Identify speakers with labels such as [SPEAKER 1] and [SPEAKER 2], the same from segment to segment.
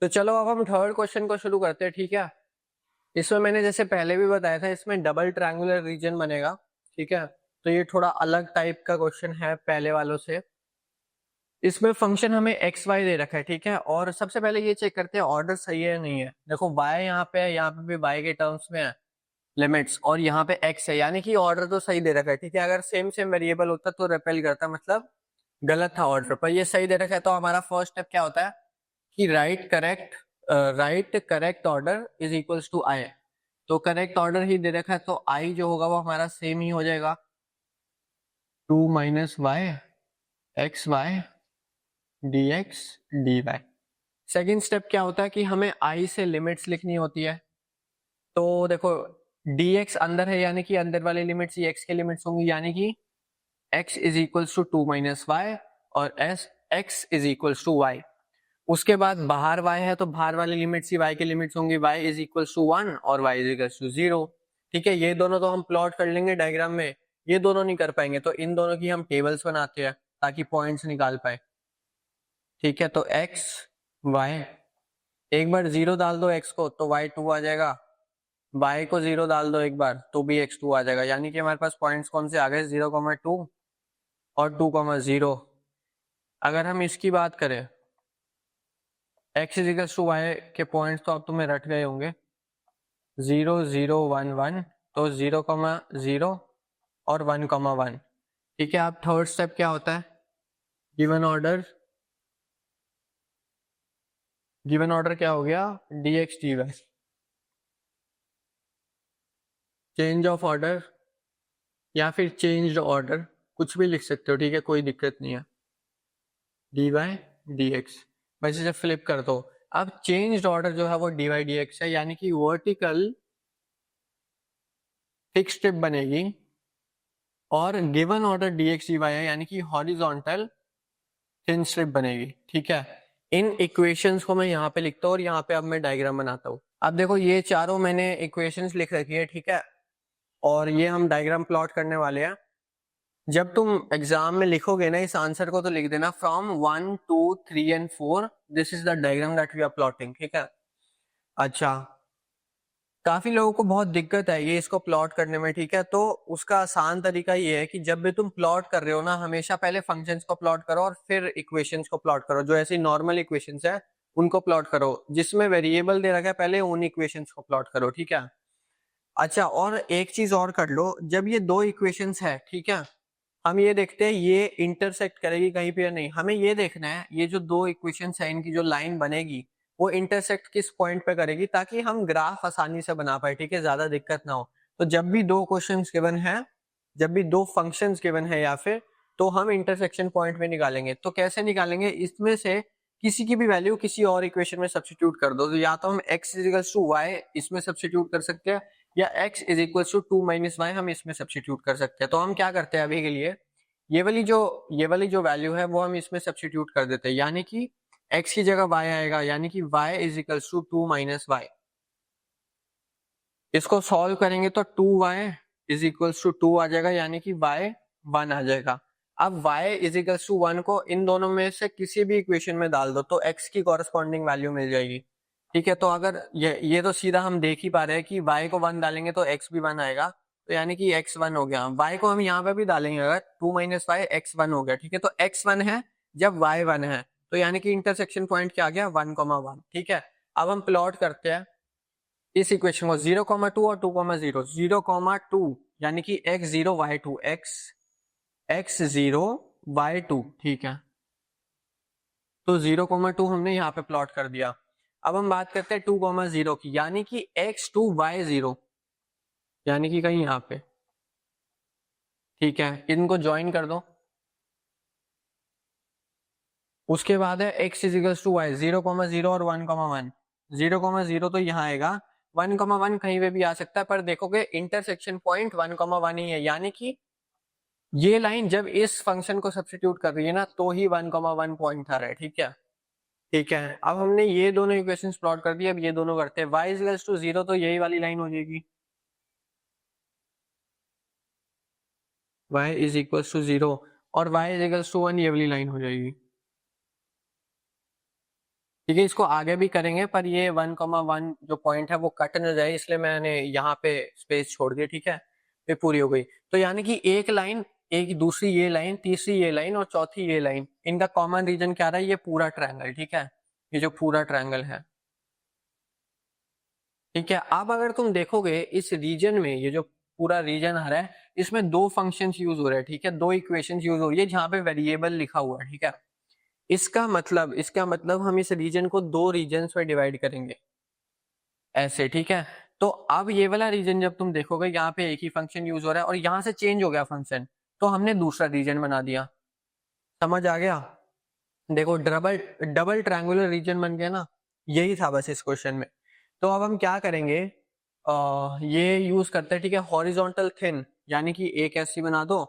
[SPEAKER 1] तो चलो अब हम थर्ड क्वेश्चन को शुरू करते हैं, ठीक है। इसमें मैंने जैसे पहले भी बताया था, इसमें डबल ट्रायंगुलर रीजन बनेगा, ठीक है। तो ये थोड़ा अलग टाइप का क्वेश्चन है पहले वालों से। इसमें फंक्शन हमें एक्स वाई दे रखा है, ठीक है। और सबसे पहले ये चेक करते हैं ऑर्डर सही है या नहीं है। देखो वाई यहाँ पे है, यहाँ पे भी वाई के टर्म्स में है लिमिट्स, और यहाँ पे एक्स है, यानी कि ऑर्डर तो सही दे रखा है, ठीक है। अगर सेम सेम वेरिएबल होता तो रिपेल करता, मतलब गलत था ऑर्डर, पर ये सही दे रखा है। तो हमारा फर्स्ट स्टेप क्या होता है कि right correct order is equals to I. तो करेक्ट ऑर्डर ही दे रखा है, तो आई जो होगा वो हमारा सेम ही हो जाएगा, 2 - y X Y D X D Y. Second step क्या होता है कि हमें आई से लिमिट्स लिखनी होती है। तो देखो dx अंदर है, यानी कि अंदर वाली लिमिट्स ही x के लिमिट्स होंगी, यानी कि x is equals to 2 - y और x is equals to y। उसके बाद बाहर y है, तो बाहर वाली लिमिट्स ही y के लिमिट्स होंगी, y इज इक्वल्स टू 1 और y इज इक्वल्स टू 0। ठीक है, ये दोनों तो हम प्लॉट कर लेंगे डायग्राम में, ये दोनों नहीं कर पाएंगे, तो इन दोनों की हम टेबल्स बनाते हैं ताकि पॉइंट्स निकाल पाए। ठीक है, तो x y, एक बार 0 डाल दो x को तो y 2 आ जाएगा, y को 0 डाल दो एक बार तो भी x2 आ जाएगा। यानी कि हमारे पास पॉइंट्स कौन से आ गए, 0,2 और 2,0। अगर हम इसकी बात करें x इज टू वाई के पॉइंट्स, तो अब तुम्हें रट गए होंगे, 0 0 1 1, तो 0,0 और 1,1। ठीक है, अब थर्ड स्टेप क्या होता है, गिवन ऑर्डर क्या हो गया, dx dy, change of order या फिर चेंज्ड ऑर्डर, कुछ भी लिख सकते हो, ठीक है, कोई दिक्कत नहीं है, dy dx। वैसे जब फ्लिप कर दो, अब चेंज्ड ऑर्डर जो है वो dy dx है, यानी कि वर्टिकल फिक्स स्ट्रिप बनेगी, और गिवन ऑर्डर dx dy है, यानी कि हॉरिजॉन्टल थिन स्ट्रिप बनेगी। ठीक है, इन इक्वेशंस को मैं यहाँ पे लिखता हूँ और यहाँ पे अब मैं डायग्राम बनाता हूँ। अब देखो ये चारों मैंने इक्वेशंस लिख रखी है, ठीक है, और ये हम डायग्राम प्लॉट करने वाले हैं। जब तुम एग्जाम में लिखोगे ना इस आंसर को, तो लिख देना from 1 2 3 and 4 this is the diagram that we are plotting. ठीक है, अच्छा, काफी लोगों को बहुत दिक्कत है ये इसको प्लॉट करने में, ठीक है। तो उसका आसान तरीका ये है कि जब भी तुम प्लॉट कर रहे हो ना, हमेशा पहले फंक्शंस को प्लॉट करो और फिर इक्वेशंस को प्लॉट करो। जो ऐसी नॉर्मल इक्वेशंस है उनको प्लॉट करो, जिसमें वेरिएबल दे रखा है पहले उन इक्वेशंस को प्लॉट करो। ठीक है, अच्छा, और एक चीज और कर लो, जब ये दो इक्वेशंस है, ठीक है, हम ये देखते हैं ये इंटरसेक्ट करेगी कहीं पे या नहीं। हमें ये देखना है ये जो दो इक्वेशंस है इनकी जो लाइन बनेगी वो इंटरसेक्ट किस पॉइंट पे करेगी, ताकि हम ग्राफ आसानी से बना पाए, ठीक है, ज्यादा दिक्कत ना हो। तो जब भी दो क्वेश्चंस गिवन है, जब भी दो फंक्शंस गिवन है या फिर, तो हम इंटरसेक्शन पॉइंट में निकालेंगे। तो कैसे निकालेंगे, इसमें से किसी की भी वैल्यू किसी और इक्वेशन में सब्स्टिट्यूट कर दो। तो या तो हम x इज टू वाई इसमें सब्स्टिट्यूट कर सकते हैं, या x is equal to 2 - y हम इसमें सब्स्टिट्यूट कर सकते हैं। तो हम क्या करते हैं अभी के लिए, ये वाली जो वैल्यू है वो हम इसमें सब्स्टिट्यूट कर देते हैं, यानी कि x की जगह y आएगा, यानी कि y is equal to 2 - y। इसको सॉल्व करेंगे तो 2y इज इक्वल टू 2 आ जाएगा, यानी कि y 1 आ जाएगा। अब y इज इक्वल टू 1 को इन दोनों में से किसी भी इक्वेशन में डाल दो तो x की कॉरेस्पॉन्डिंग वैल्यू मिल जाएगी। ठीक है, तो अगर ये तो सीधा हम देख ही पा रहे हैं कि y को 1 डालेंगे तो x भी 1 आएगा, तो यानी कि x 1 हो गया। y को हम यहाँ पे भी डालेंगे, अगर 2 - y x 1 हो गया। ठीक है, तो x 1 है जब y 1 है, तो यानी कि इंटरसेक्शन पॉइंट क्या आ गया, 1,1। ठीक है, अब हम प्लॉट करते हैं इस इक्वेशन को, 0,2 और 2,0, 0,2 यानी कि x0 y2, x0 y2। ठीक है, तो 0,2 हमने यहाँ पे प्लॉट कर दिया। अब हम बात करते हैं 2,0 की, यानी कि x2 y0, यानी कि कहीं यहाँ पे। ठीक है, इनको ज्वाइन कर दो। उसके बाद है x is equal to Y, 0,0 और 1,1। 0,0 तो यहाँ आएगा, 1,1 कहीं पे भी आ सकता है, पर देखोगे इंटरसेक्शन पॉइंट 1,1 ही है, यानी कि ये लाइन जब इस फंक्शन को सब्स्टिट्यूट कर रही है ना, तो ही 1,1 पॉइंट आ रहा है। ठीक है, ठीक है, अब हमने ये दोनों इक्वेशंस प्लॉट कर दिए, अब ये दोनों करते हैं। y इज इक्वल टू 0, तो यही वाली लाइन हो जाएगी, y इज इक्वल टू 0, और y इज इक्वल टू 1 ये वाली लाइन हो जाएगी। ठीक है, इसको आगे भी करेंगे पर ये 1,1 जो पॉइंट है वो कट न जाए, इसलिए मैंने यहाँ पे स्पेस छोड़ दिया। ठीक है, ये पूरी हो गई। तो यानी कि एक लाइन, एक दूसरी ये लाइन, तीसरी ये लाइन और चौथी ये लाइन, इनका कॉमन रीजन क्या रहा है? ये पूरा ट्रायंगल। ठीक है, ये जो पूरा ट्रायंगल है। ठीक है, अब अगर तुम देखोगे इस रीजन में, ये जो पूरा रीजन आ रहा है, इसमें दो फंक्शंस यूज हो रहे हैं। ठीक है, दो इक्वेशंस यूज हो रही है जहाँ पे वेरिएबल लिखा हुआ है। ठीक है, इसका मतलब हम इस रीजन को दो रीजन्स में डिवाइड करेंगे ऐसे। ठीक है, तो अब ये वाला रीजन जब तुम देखोगे, यहाँ पे एक ही फंक्शन यूज हो रहा है और यहाँ से चेंज हो गया फंक्शन, तो हमने दूसरा रीजन बना दिया। समझ आ गया? देखो, डबल डबल ट्रायंगुलर रीजन बन गया ना, यही था बस इस क्वेश्चन में। तो अब हम क्या करेंगे, ये यूज करते हैं। ठीक है, हॉरिजॉन्टल थिन, यानी कि एक ऐसी बना दो,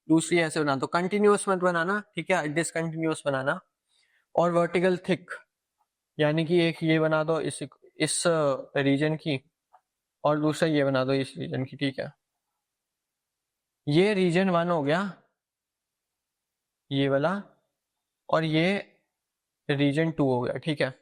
[SPEAKER 1] दूसरी ऐसे बना दो, कंटिन्यूअस मत बनाना। ठीक है, डिसकंटिन्यूअस बनाना। और वर्टिकल थिक, यानी कि एक ये बना दो इस रीजन की, और दूसरा ये बना दो इस रीजन की। ठीक है, ये रीजन 1 हो गया, ये वाला, और ये रीजन 2 हो गया। ठीक है,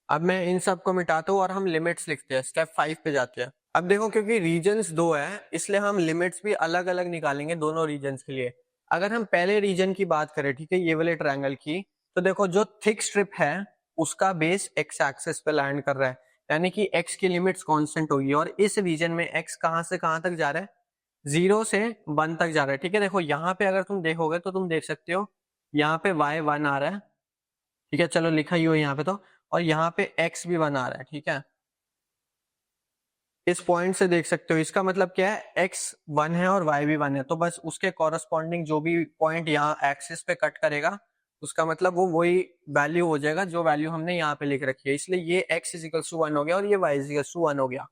[SPEAKER 1] अब मैं इन सब को मिटाता हूँ और हम लिमिट्स लिखते हैं, स्टेप 5 पे जाते हैं। अब देखो, क्योंकि रीजन्स दो है, इसलिए हम लिमिट्स भी अलग अलग निकालेंगे दोनों रीजन्स के लिए। अगर हम पहले रीजन की बात करें, ठीक है, ये वाले ट्रायंगल की, तो देखो जो थिक स्ट्रिप है उसका बेस एक्स एक्सिस पे लैंड कर रहा है, यानी कि एक्स की लिमिट्स कांस्टेंट होगी। और इस रीजन में एक्स कहां से कहां तक जा रहा है? 0 से 1 तक जा रहा है। ठीक है, देखो यहाँ पे अगर तुम देखोगे तो तुम देख सकते हो, यहाँ पे y1 आ रहा है। ठीक है, चलो लिखा ही हो यहाँ पे तो, और यहाँ पे x भी 1 आ रहा है। ठीक है, इस पॉइंट से देख सकते हो, इसका मतलब क्या है, x 1 है और y भी 1 है, तो बस उसके कॉरस्पॉन्डिंग जो भी पॉइंट यहाँ एक्सिस पे कट करेगा, उसका मतलब वो वही वैल्यू हो जाएगा जो वैल्यू हमने यहाँ पे लिख रखी है। इसलिए ये x इजिकल्स टू 1 हो गया और ये y इजिकल्स टू 1 हो गया।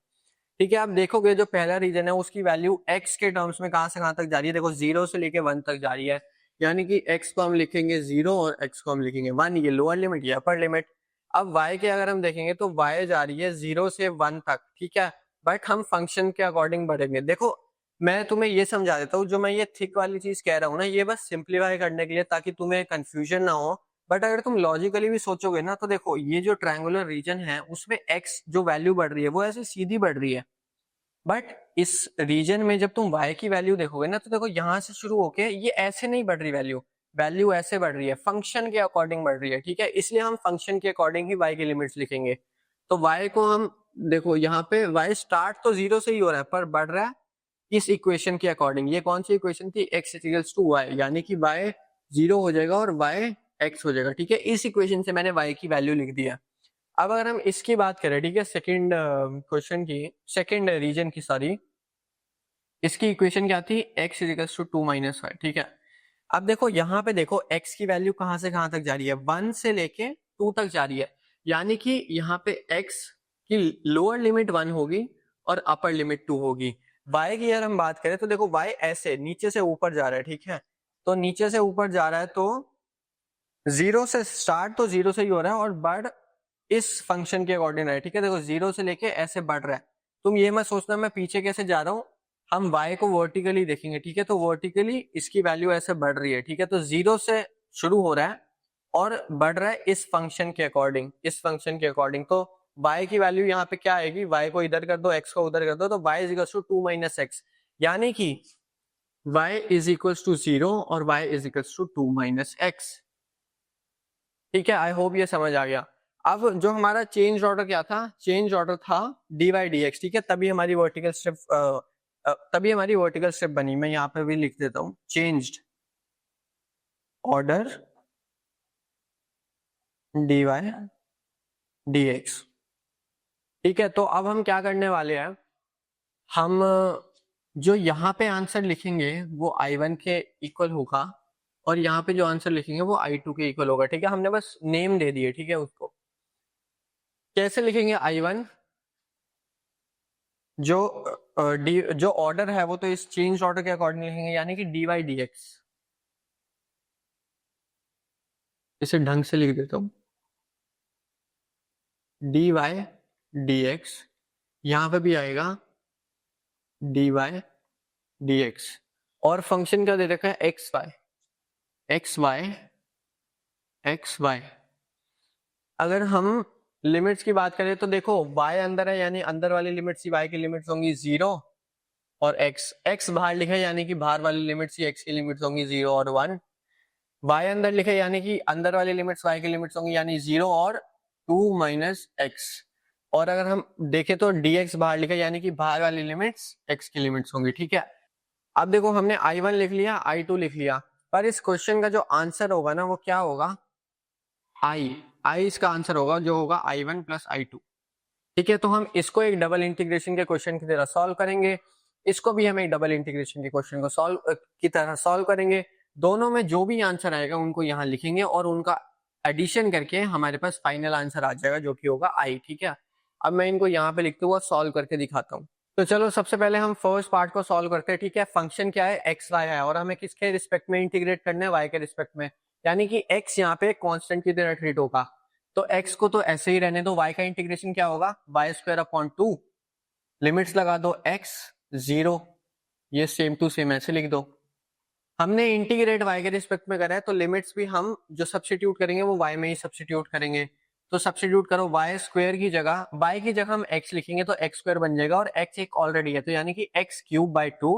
[SPEAKER 1] ठीक है, आप देखोगे जो पहला रीजन है उसकी वैल्यू x के टर्म्स में कहां से कहां तक जा रही है? देखो, 0 से लेके 1 तक जा रही है, यानी कि x को हम लिखेंगे 0 और x को हम लिखेंगे 1, ये लोअर लिमिट, ये अपर लिमिट। अब y के अगर हम देखेंगे तो y जा रही है 0 से 1 तक। ठीक है, बट हम फंक्शन के अकॉर्डिंग बढ़ेंगे। देखो, मैं तुम्हें ये समझा देता हूँ, जो मैं ये थिक वाली चीज कह रहा हूँ ना, ये बस सिंप्लीफाई करने के लिए, ताकि तुम्हें कंफ्यूजन ना हो। बट अगर तुम लॉजिकली भी सोचोगे ना, तो देखो ये जो ट्रायंगुलर रीजन है उसमें x जो वैल्यू बढ़ रही है वो ऐसे सीधी बढ़ रही है, बट इस रीजन में जब तुम y की वैल्यू देखोगे ना, तो देखो यहां से शुरू होके ये ऐसे नहीं बढ़ रही, वैल्यू वैल्यू ऐसे बढ़ रही है, फंक्शन के अकॉर्डिंग बढ़ रही है। ठीक है, इसलिए हम फंक्शन के अकॉर्डिंग ही y की लिमिट्स लिखेंगे। तो y को हम देखो, यहाँ पे y स्टार्ट तो 0 से ही हो रहा है पर बढ़ रहा है इस इक्वेशन के अकॉर्डिंग। ये कौन सी इक्वेशन थी? x इक्वल्स टू y, यानी कि y 0 हो जाएगा और y x हो जाएगा। ठीक है, इस इक्वेशन से मैंने y की वैल्यू लिख दिया। अब अगर हम इसकी बात करें, ठीक है, सेकंड क्वेश्चन की, सेकंड रीजन की, सॉरी, इसकी इक्वेशन क्या थी? x equals to 2 minus 5। ठीक है, अब देखो यहाँ पे देखो x की वैल्यू कहां से कहां तक जा रही है? 1 से लेके 2 तक जा रही है, यानी कि यहाँ पे x की लोअर लिमिट 1 होगी और अपर लिमिट 2 होगी। y की अगर हम बात करें तो देखो y ऐसे नीचे से ऊपर जा रहा है। ठीक है, तो नीचे से ऊपर जा रहा है तो 0 से स्टार्ट तो 0 से ही हो रहा है और बढ़ इस फंक्शन के अकॉर्डिंग है। ठीक है, देखो 0 से लेके ऐसे बढ़ रहा है। तुम ये मत सोचना मैं पीछे कैसे जा रहा हूं, हम y को वर्टिकली देखेंगे। ठीक है, तो वर्टिकली इसकी वैल्यू ऐसे बढ़ रही है। ठीक है, तो 0 से शुरू हो रहा है और बढ़ रहा है इस फंक्शन के अकॉर्डिंग, इस फंक्शन के अकॉर्डिंग। तो y की वैल्यू यहाँ पे क्या आएगी? y को इधर कर दो, x को उधर कर दो, तो y is equal to 2 minus X, यानी कि y इज इक्वल टू 0 और y is equal to 2 minus X. ठीक है, आई होप ये समझ आ गया। अब जो हमारा चेंज ऑर्डर क्या था? चेंज ऑर्डर था dy dx। ठीक है, तभी हमारी वर्टिकल स्टेप बनी। मैं यहाँ पे भी लिख देता हूँ, चेंज्ड ऑर्डर dy dx। ठीक है, तो अब हम क्या करने वाले हैं, हम जो यहाँ पे आंसर लिखेंगे वो I1 के इक्वल होगा और यहाँ पे जो आंसर लिखेंगे वो I2 के इक्वल होगा। ठीक है, हमने बस नेम दे दिए। ठीक है, उसको कैसे लिखेंगे? I1 जो ऑर्डर है वो तो इस चेंज ऑर्डर के अकॉर्डिंग लिखेंगे, यानी कि dy dx। इसे ढंग से लिख देता हूं, dy dx, यहां पे भी आएगा dy dx, और फंक्शन का दे रखा है X Y, X Y, X Y. अगर हम लिमिट्स की बात करें तो देखो y अंदर है यानी अंदर वाली लिमिट्स y की लिमिट्स होंगी 0 और x बाहर लिखा है यानी कि बाहर वाली लिमिट्स x की लिमिट्स होंगी 0 और 1। y अंदर लिखे यानी कि अंदर वाली लिमिट्स y की लिमिट्स होंगी यानी 0 और 2 माइनस x। और अगर हम देखें तो dx बाहर लिखा यानी कि बाहर वाली लिमिट्स x की लिमिट्स होंगी। ठीक है, अब देखो हमने I1 लिख लिया, I2 लिख लिया, पर इस क्वेश्चन का जो आंसर होगा ना वो क्या होगा, I इसका आंसर होगा जो होगा I1 प्लस I2। ठीक है, तो हम इसको एक डबल इंटीग्रेशन के क्वेश्चन की तरह सॉल्व करेंगे, इसको भी हम एक डबल इंटीग्रेशन के क्वेश्चन को की तरह सॉल्व करेंगे। दोनों में जो भी आंसर आएगा उनको यहाँ लिखेंगे और उनका एडिशन करके हमारे पास फाइनल आंसर आ जाएगा जो कि होगा I। ठीक है, अब मैं इनको यहाँ पे लिखते हुआ सॉल्व करके दिखाता हूँ। तो चलो सबसे पहले हम फर्स्ट पार्ट को सॉल्व करते हैं। ठीक है, फंक्शन क्या है, एक्स वाई है और हमें किसके रिस्पेक्ट में इंटीग्रेट करना है, वाई के रिस्पेक्ट में, यानी कि एक्स यहाँ पे कांस्टेंट की तरह ट्रीट होगा। तो एक्स को तो ऐसे ही रहने दो, वाई का इंटीग्रेशन क्या होगा, वाई स्क्वायर अपॉन 2, लिमिट्स लगा दो एक्स 0, ये सेम टू सेम ऐसे लिख दो। हमने इंटीग्रेट वाई के रिस्पेक्ट में करा है तो लिमिट्स भी हम जो सब्स्टिट्यूट करेंगे वो वाई में ही सब्स्टिट्यूट करेंगे। तो सब्स्टिट्यूट करो, वाई स्क्वायर की जगह, वाई की जगह हम एक्स लिखेंगे तो एक्स स्क्वायर बन जाएगा और एक्स एक ऑलरेडी है तो यानी कि एक्स क्यूब बाई 2,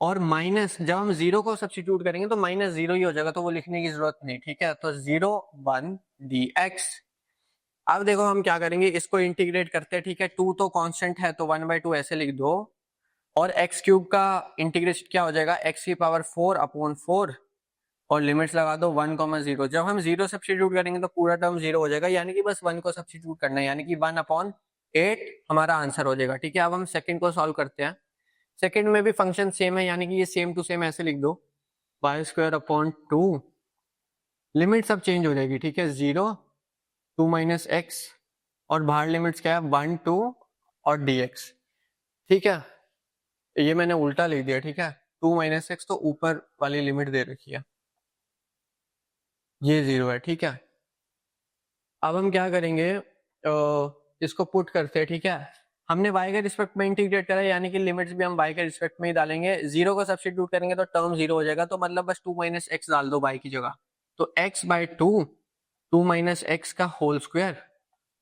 [SPEAKER 1] और माइनस जब हम 0 को सब्स्टिट्यूट करेंगे तो माइनस 0 ही हो जाएगा तो वो लिखने की जरूरत नहीं। ठीक है, तो 0 1 dx। अब देखो हम क्या करेंगे, इसको इंटीग्रेट करते हैं। ठीक है, 2 तो कांस्टेंट है तो 1/2 ऐसे लिख दो, और एक्स क्यूब का इंटीग्रेशन क्या हो जाएगा, एक्स की पावर 4 अपॉन 4, और लिमिट्स लगा दो 1,0। जब हम 0 सब्स्टिट्यूट करेंगे तो पूरा टर्म 0 हो जाएगा, यानी कि बस 1 को सब्स्टिट्यूट करना है, यानी कि 1/8 हमारा आंसर हो जाएगा। ठीक है, अब हम सेकंड को सॉल्व करते हैं। सेकंड में भी फंक्शन सेम है, यानी कि ये सेम टू सेम ऐसे लिख दो, वाई स्क्वायर अपॉन 2, लिमिट सब चेंज हो जाएगी। ठीक है, 0 2 माइनस एक्स, और बाहर लिमिट्स क्या है 1 2 और dx। ठीक है, ये मैंने उल्टा लिख दिया। ठीक है, 2 माइनस एक्स तो ऊपर वाली लिमिट दे रखी है, ये 0 है। ठीक है, अब हम क्या करेंगे, इसको पुट करते हैं। ठीक है, हमने y के रिस्पेक्ट में इंटीग्रेट करा है यानी कि लिमिट्स भी हम y के रिस्पेक्ट में ही डालेंगे। 0 को सब्स्टिट्यूट करेंगे तो टर्म 0 हो जाएगा, तो मतलब बस 2 माइनस एक्स डाल दो y की जगह, तो x बाई 2, 2 माइनस एक्स का होल स्क्वायर,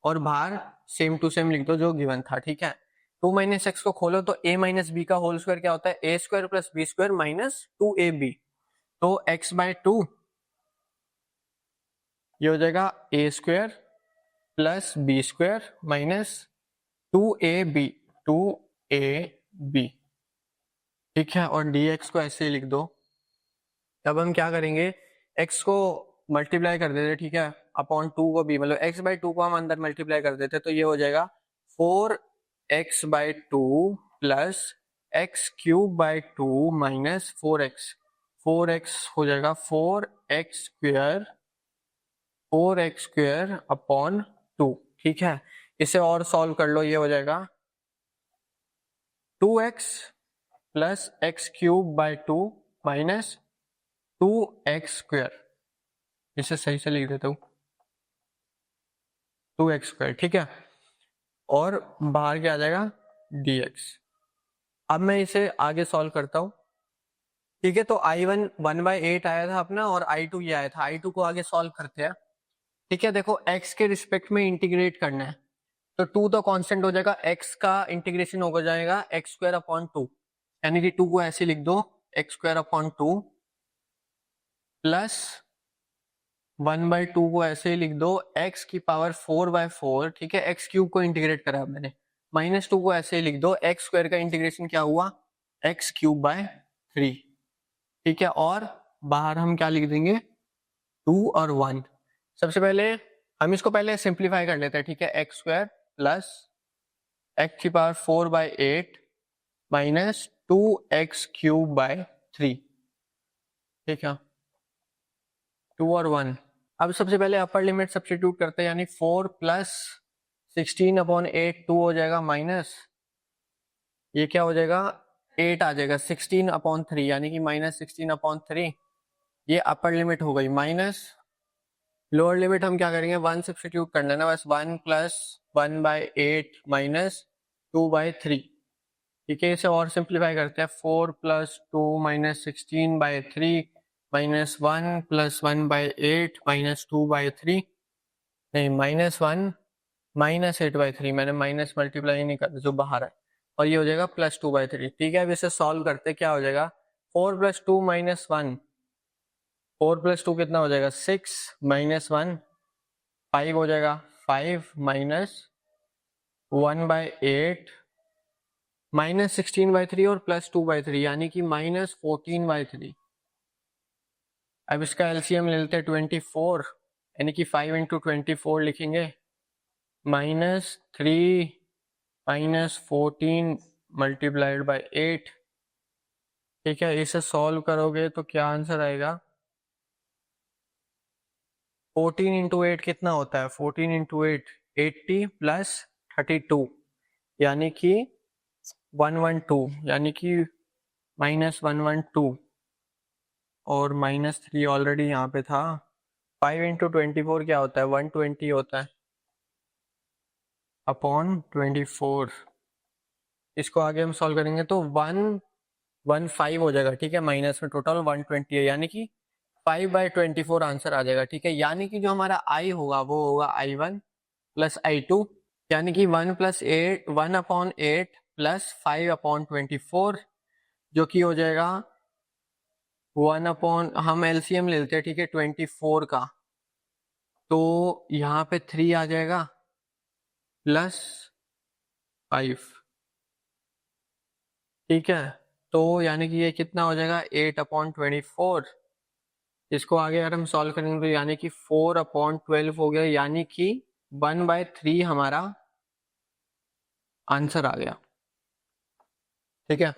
[SPEAKER 1] और बाहर सेम टू सेम लिख दो जो गिवन था। ठीक है, 2 माइनस एक्स को खोलो तो a माइनस बी का होल स्क्वायर क्या होता है, a square plus B square minus 2ab, तो x बाई 2 ये हो जाएगा a square plus B square minus 2ab, 2ab। ठीक है, और dx को ऐसे ही लिख दो। अब हम क्या करेंगे, x को मल्टीप्लाई कर देते। ठीक है, अपॉन 2 को भी, मतलब x बाई 2 को हम अंदर मल्टीप्लाई कर देते तो ये हो जाएगा 4x by 2 plus x cube by 2 minus 4x, 4x हो जाएगा 4x स्क्वायर अपॉन 2। ठीक है, इसे और सॉल्व कर लो, ये हो जाएगा 2x plus x cube by 2 minus 2x square, इसे सही से लिख देता हूं 2x स्क्वायर। ठीक है, और बाहर क्या आ जाएगा dx। अब मैं इसे आगे सॉल्व करता हूं। ठीक है, तो I1 1/8 आया था अपना और I2 ये आया था, I2 को आगे सॉल्व करते हैं। ठीक है, देखो x के रिस्पेक्ट में इंटीग्रेट करना है तो 2 तो कांस्टेंट हो जाएगा, x का इंटीग्रेशन हो जाएगा एक्स स्क्वायर अपॉन 2, यानी कि 2 को ऐसे लिख दो एक्स स्क्वायर अपॉन 2 प्लस 1/2 को ऐसे ही लिख दो x की पावर 4/4। ठीक है, x क्यूब को इंटीग्रेट करा मैंने, माइनस 2 को ऐसे ही लिख दो, एक्स स्क्वायर का इंटीग्रेशन क्या हुआ x क्यूब बाय 3। ठीक है, और बाहर हम क्या लिख देंगे 2 और 1। सबसे पहले हम इसको पहले सिंप्लीफाई कर लेते हैं। ठीक है, एक्स स्क्वायर प्लस एक्स की power 4/8 minus 2x cube by 3। ठीक है, 2 और 1। अब सबसे पहले अपर लिमिट सब्स्टिट्यूट करते हैं, यानी 4 प्लस 16 अपॉन 8, 2 हो जाएगा माइनस, ये क्या हो जाएगा 8 आ जाएगा, 16 अपॉन 3 यानी कि माइनस 16 अपॉन 3, ये अपर लिमिट हो गई। माइनस लोअर लिमिट हम क्या करेंगे, 1 सब्स्टिट्यूट कर लेना बस, 1 प्लस 1/8 माइनस 2/3। ठीक है, इसे और सिंप्लीफाई करते हैं, 4 प्लस 2 माइनस 16/3 -1 + 1/8 -2/3, नहीं -1 -8/3, मैंने माइनस मल्टीप्लाई नहीं कर जो बाहर है, और ये हो जाएगा +2/3। ठीक है, अब इसे सॉल्व करते क्या हो जाएगा, 4 + 2 - 1, 4 + 2 कितना हो जाएगा 6 -1 5 हो जाएगा, 5 -1/8 -16/3 और +2/3 यानी कि -14/3। अब इसका एलसीएम ले लेते हैं 24, यानी कि 5 × 24 लिखेंगे, -3 -14 × 8। ठीक है, इसे सॉल्व करोगे तो क्या आंसर आएगा, 14 × 8 कितना होता है, 14 × 8 80 + 32 यानी कि 112, यानी कि -112, और -3 ऑलरेडी यहाँ पे था। 5 × 24 क्या होता है, 120 होता है अपॉन 24। इसको आगे हम सॉल्व करेंगे तो 115 हो जाएगा। ठीक है, माइनस में टोटल 120 है, यानी कि 5/24 आंसर आ जाएगा। ठीक है, यानी कि जो हमारा I होगा वो होगा I1 + I2, यानी कि 1/8 + 5/24, जो कि हो जाएगा 1 हम एलसीएम ले लेते हैं। ठीक है, 24 का, तो यहाँ पे 3 आ जाएगा +5। ठीक है, तो यानी कि ये कितना हो जाएगा 8/24। इसको आगे अगर हम सॉल्व करेंगे तो यानी कि 4/12 हो गया, यानी कि 1/3 हमारा आंसर आ गया। ठीक है।